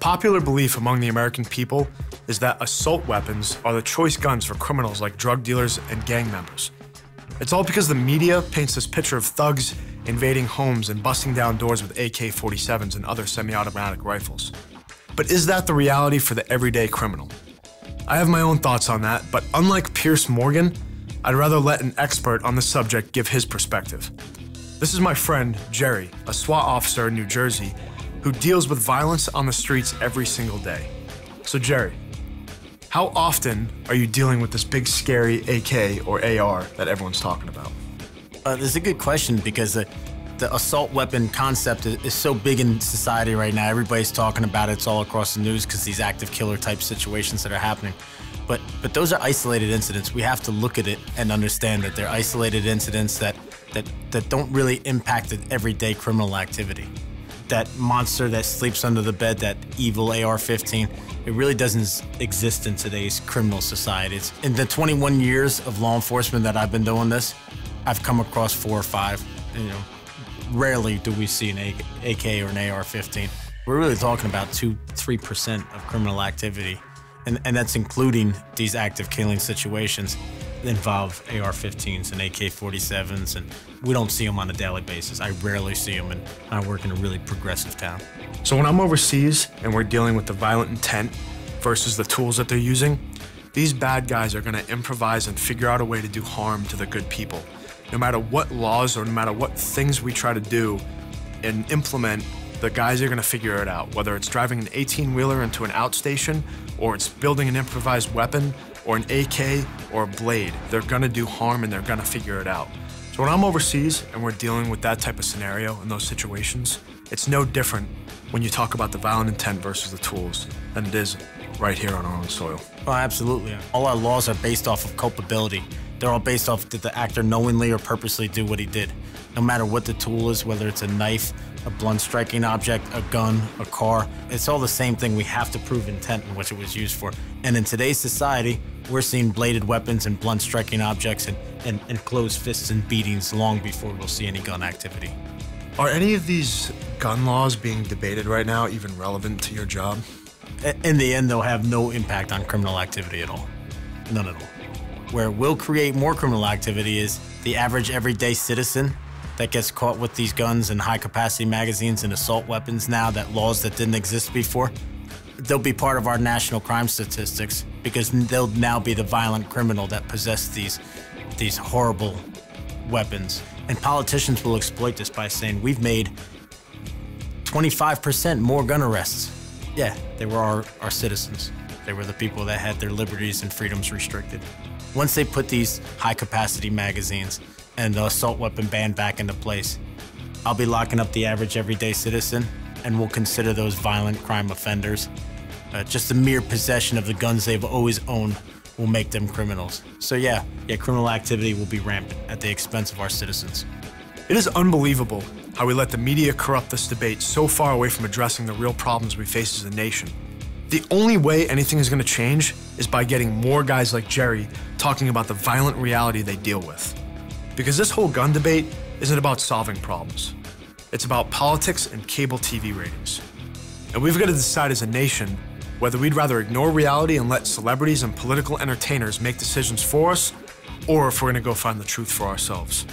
popular belief among the American people is that assault weapons are the choice guns for criminals like drug dealers and gang members. It's all because the media paints this picture of thugs invading homes and busting down doors with AK-47s and other semi-automatic rifles. But is that the reality for the everyday criminal? I have my own thoughts on that, but unlike Pierce Morgan, I'd rather let an expert on the subject give his perspective. This is my friend, Jerry, a SWAT officer in New Jersey who deals with violence on the streets every single day. So Jerry, how often are you dealing with this big scary AK or AR that everyone's talking about? This is a good question because the assault weapon concept is so big in society right now. Everybody's talking about it. It's all across the news because these active killer type situations that are happening. But those are isolated incidents. We have to look at it and understand that they're isolated incidents that don't really impact the everyday criminal activity. That monster that sleeps under the bed, that evil AR-15, it really doesn't exist in today's criminal society. In the 21 years of law enforcement that I've been doing this, I've come across 4 or 5. Rarely do we see an AK or an AR-15. We're really talking about 2–3% of criminal activity, and that's including these active killing situations that involve AR-15s and AK-47s, and we don't see them on a daily basis. I rarely see them, and I work in a really progressive town. So when I'm overseas and we're dealing with the violent intent versus the tools that they're using, these bad guys are gonna improvise and figure out a way to do harm to the good people. No matter what laws or no matter what things we try to do and implement, the guys are gonna figure it out. Whether it's driving an 18-wheeler into an outstation, or it's building an improvised weapon, or an AK, or a blade, they're gonna do harm and they're gonna figure it out. So when I'm overseas and we're dealing with that type of scenario in those situations, it's no different when you talk about the violent intent versus the tools than it is right here on our own soil. Oh, absolutely. All our laws are based off of culpability. They're all based off did the actor knowingly or purposely do what he did. No matter what the tool is, whether it's a knife, a blunt striking object, a gun, a car, it's all the same thing. We have to prove intent in which it was used for. And in today's society, we're seeing bladed weapons and blunt striking objects and closed fists and beatings long before we'll see any gun activity. Are any of these gun laws being debated right now even relevant to your job? In the end, they'll have no impact on criminal activity at all. None at all. Where it will create more criminal activity is the average everyday citizen that gets caught with these guns and high-capacity magazines and assault weapons now, that laws that didn't exist before. They'll be part of our national crime statistics because they'll now be the violent criminal that possess these horrible weapons. And politicians will exploit this by saying, we've made 25% more gun arrests. Yeah, they were our citizens. They were the people that had their liberties and freedoms restricted. Once they put these high-capacity magazines and the assault weapon ban back into place, I'll be locking up the average everyday citizen, and we'll consider those violent crime offenders. Just the mere possession of the guns they've always owned will make them criminals. So yeah, criminal activity will be rampant at the expense of our citizens. It is unbelievable how we let the media corrupt this debate so far away from addressing the real problems we face as a nation. The only way anything is going to change is by getting more guys like Jerry talking about the violent reality they deal with. Because this whole gun debate isn't about solving problems. It's about politics and cable TV ratings. And we've got to decide as a nation whether we'd rather ignore reality and let celebrities and political entertainers make decisions for us, or if we're going to go find the truth for ourselves.